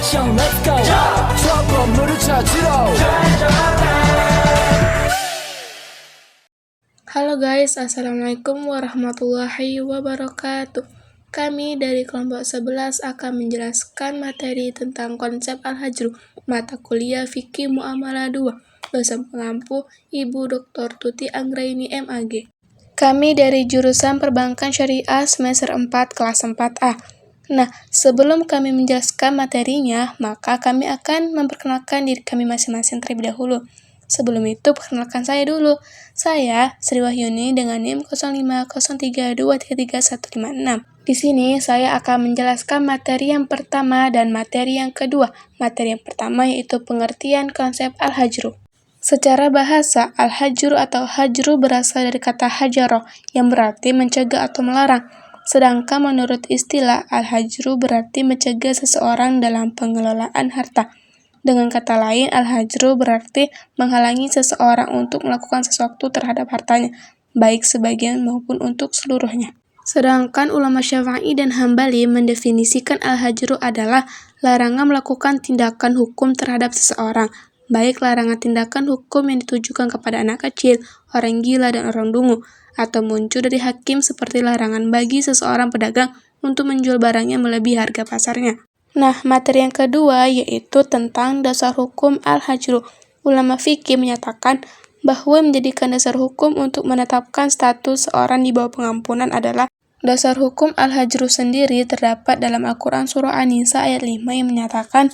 action, let's go. 추억 건물을 찾으러. Halo guys, Assalamualaikum warahmatullahi wabarakatuh. Kami dari kelompok 11 akan menjelaskan materi tentang konsep Al-Hajru, mata kuliah Fikih Muamalah 2, dosen pengampu Ibu Dr. Tuti Anggraini MAG. Kami dari jurusan Perbankan Syariah semester 4 kelas 4A. Nah, sebelum kami menjelaskan materinya, maka kami akan memperkenalkan diri kami masing-masing terlebih dahulu. Sebelum itu, perkenalkan saya dulu. Saya Sri Wahyuni dengan NIM 0503233156. Di sini saya akan menjelaskan materi yang pertama dan materi yang kedua. Materi yang pertama yaitu pengertian konsep Al-Hajru. Secara bahasa, Al-Hajru atau Hajru berasal dari kata hajaro, yang berarti mencegah atau melarang. Sedangkan menurut istilah, Al-Hajru berarti mencegah seseorang dalam pengelolaan harta. Dengan kata lain, Al-Hajru berarti menghalangi seseorang untuk melakukan sesuatu terhadap hartanya, baik sebagian maupun untuk seluruhnya. Sedangkan ulama Syafi'i dan Hambali mendefinisikan Al-Hajru adalah larangan melakukan tindakan hukum terhadap seseorang, baik larangan tindakan hukum yang ditujukan kepada anak kecil, orang gila, dan orang dungu, atau muncul dari hakim seperti larangan bagi seseorang pedagang untuk menjual barangnya melebihi harga pasarnya. Nah, materi yang kedua yaitu tentang dasar hukum Al-Hajru. Ulama fikih menyatakan bahwa menjadikan dasar hukum untuk menetapkan status seorang di bawah pengampunan adalah dasar hukum Al-Hajru sendiri terdapat dalam Al-Quran Surah An-Nisa ayat 5 yang menyatakan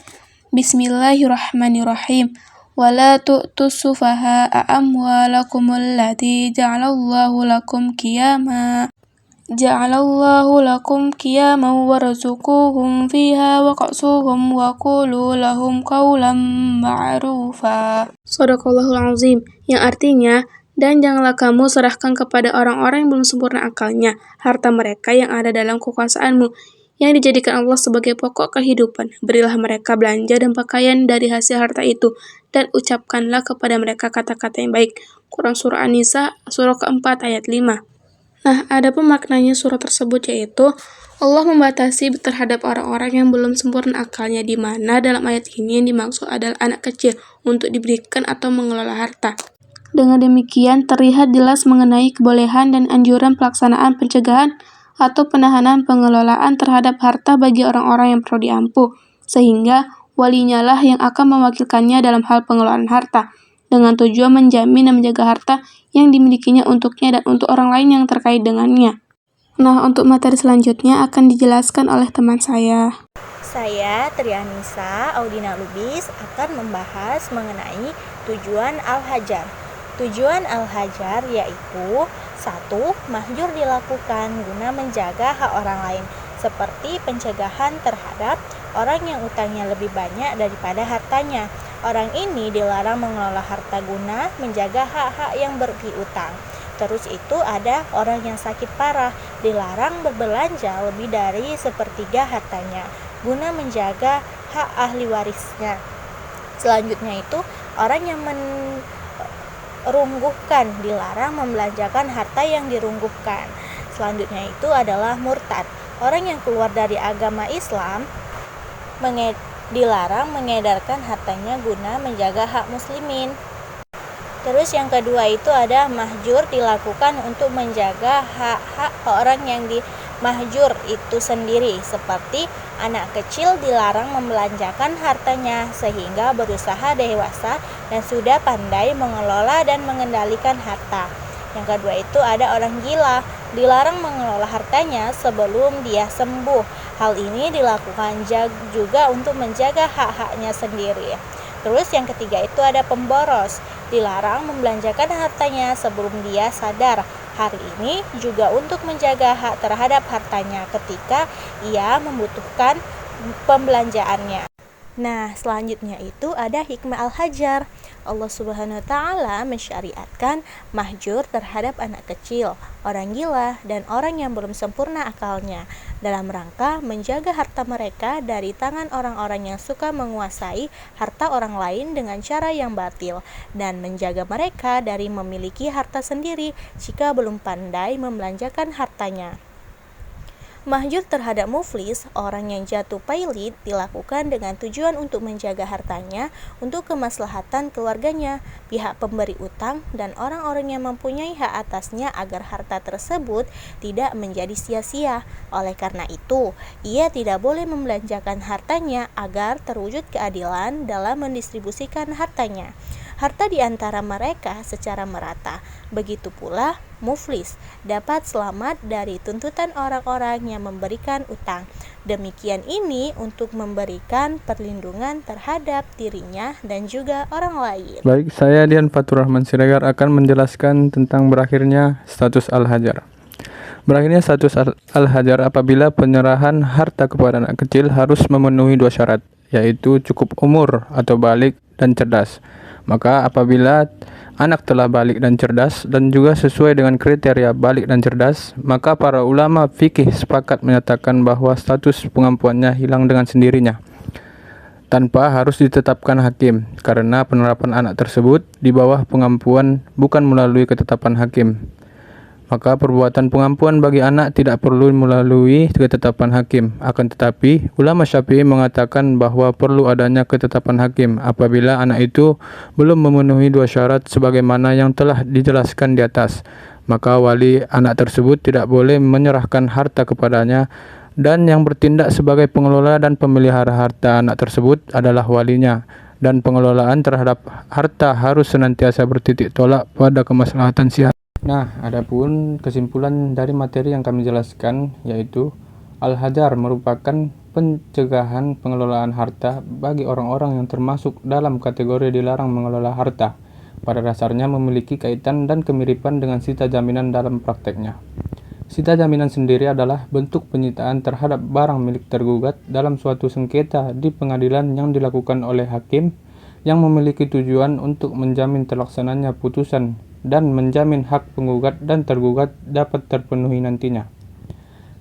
Bismillahirrahmanirrahim. وَلَا تُؤْتُوا السُّفَهَاءَ أَمْوَالَكُمُ الَّتِي جَعَلَ اللَّهُ لَكُمْ قِيَامًا وَارْزُقُوهُمْ فِيهَا وَاقْسُوهُمْ وَقُولُوا لَهُمْ قَوْلًا مَعْرُوفًا. Shadaqallahul Azim, yang artinya, dan janganlah kamu serahkan kepada orang-orang yang belum sempurna akalnya harta mereka yang ada dalam kekuasaanmu, yang dijadikan Allah sebagai pokok kehidupan. Berilah mereka belanja dan pakaian dari hasil harta itu, dan ucapkanlah kepada mereka kata-kata yang baik. Quran Surah An-Nisa, surah keempat ayat 5. Nah, adapun maknanya surah tersebut yaitu Allah membatasi terhadap orang-orang yang belum sempurna akalnya, di mana dalam ayat ini yang dimaksud adalah anak kecil untuk diberikan atau mengelola harta. Dengan demikian terlihat jelas mengenai kebolehan dan anjuran pelaksanaan pencegahan atau penahanan pengelolaan terhadap harta bagi orang-orang yang perlu diampu, sehingga walinya lah yang akan mewakilkannya dalam hal pengelolaan harta, dengan tujuan menjamin dan menjaga harta yang dimilikinya untuknya dan untuk orang lain yang terkait dengannya. Nah, untuk materi selanjutnya akan dijelaskan oleh teman saya. Saya, Trianisa Audina Lubis, akan membahas mengenai tujuan Al-Hajar. Tujuan Al-Hajar yaitu 1. Mahjur dilakukan guna menjaga hak orang lain, seperti pencegahan terhadap orang yang utangnya lebih banyak daripada hartanya. Orang ini dilarang mengelola harta guna menjaga hak-hak yang berpiutang. Terus itu ada orang yang sakit parah, dilarang berbelanja lebih dari sepertiga hartanya guna menjaga hak ahli warisnya. Selanjutnya itu orang yang merungguhkan, dilarang membelanjakan harta yang dirungguhkan. Selanjutnya itu adalah murtad, orang yang keluar dari agama Islam, dilarang mengedarkan hartanya guna menjaga hak muslimin. Terus yang kedua itu ada mahjur, dilakukan untuk menjaga hak-hak orang yang dimahjur itu sendiri, seperti anak kecil dilarang membelanjakan hartanya sehingga berusaha dewasa dan sudah pandai mengelola dan mengendalikan harta. Yang kedua itu ada orang gila, dilarang mengelola hartanya sebelum dia sembuh. Hal ini dilakukan juga untuk menjaga hak-haknya sendiri. Terus yang ketiga itu ada pemboros, dilarang membelanjakan hartanya sebelum dia sadar. Hari ini juga untuk menjaga hak terhadap hartanya ketika ia membutuhkan pembelanjaannya. Nah, selanjutnya itu ada hikmah Al-Hajar. Allah Subhanahu wa Ta'ala mensyariatkan mahjur terhadap anak kecil, orang gila, dan orang yang belum sempurna akalnya, dalam rangka menjaga harta mereka dari tangan orang-orang yang suka menguasai harta orang lain dengan cara yang batil, dan menjaga mereka dari memiliki harta sendiri jika belum pandai membelanjakan hartanya. Mahjur terhadap muflis, orang yang jatuh pailit, dilakukan dengan tujuan untuk menjaga hartanya untuk kemaslahatan keluarganya, pihak pemberi utang, dan orang-orang yang mempunyai hak atasnya agar harta tersebut tidak menjadi sia-sia. Oleh karena itu, ia tidak boleh membelanjakan hartanya agar terwujud keadilan dalam mendistribusikan hartanya. Harta di antara mereka secara merata. Begitu pula muflis dapat selamat dari tuntutan orang-orang yang memberikan utang. Demikian ini untuk memberikan perlindungan terhadap dirinya dan juga orang lain. Baik, saya Dian Fatur Rahman Siregar akan menjelaskan tentang berakhirnya status Al-Hajar. Berakhirnya status Al-Hajar apabila penyerahan harta kepada anak kecil harus memenuhi 2 syarat, yaitu cukup umur atau balik dan cerdas. Maka apabila anak telah balik dan cerdas dan juga sesuai dengan kriteria balik dan cerdas, maka para ulama fikih sepakat menyatakan bahwa status pengampuannya hilang dengan sendirinya, tanpa harus ditetapkan hakim, karena penerapan anak tersebut di bawah pengampuan bukan melalui ketetapan hakim. Maka perbuatan pengampuan bagi anak tidak perlu melalui ketetapan hakim. Akan tetapi, ulama Syafi'i mengatakan bahwa perlu adanya ketetapan hakim apabila anak itu belum memenuhi 2 syarat sebagaimana yang telah dijelaskan di atas. Maka wali anak tersebut tidak boleh menyerahkan harta kepadanya, dan yang bertindak sebagai pengelola dan pemelihara harta anak tersebut adalah walinya. Dan pengelolaan terhadap harta harus senantiasa bertitik tolak pada kemaslahatan si anak. Nah, adapun kesimpulan dari materi yang kami jelaskan, yaitu Al-Hajar merupakan pencegahan pengelolaan harta bagi orang-orang yang termasuk dalam kategori dilarang mengelola harta. Pada dasarnya memiliki kaitan dan kemiripan dengan sita jaminan dalam prakteknya. Sita jaminan sendiri adalah bentuk penyitaan terhadap barang milik tergugat dalam suatu sengketa di pengadilan yang dilakukan oleh hakim yang memiliki tujuan untuk menjamin terlaksananya putusan dan menjamin hak penggugat dan tergugat dapat terpenuhi nantinya.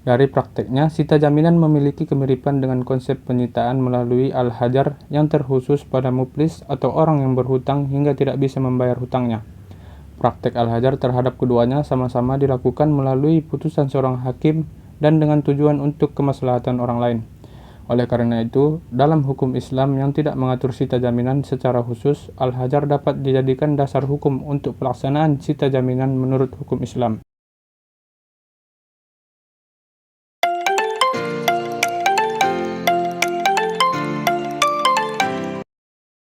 Dari prakteknya, sita jaminan memiliki kemiripan dengan konsep penyitaan melalui Al-Hajar yang terkhusus pada muflis atau orang yang berhutang hingga tidak bisa membayar hutangnya. Praktek Al-Hajar terhadap keduanya sama-sama dilakukan melalui putusan seorang hakim dan dengan tujuan untuk kemaslahatan orang lain. Oleh karena itu, dalam hukum Islam yang tidak mengatur sita jaminan secara khusus, Al-Hajar dapat dijadikan dasar hukum untuk pelaksanaan sita jaminan menurut hukum Islam.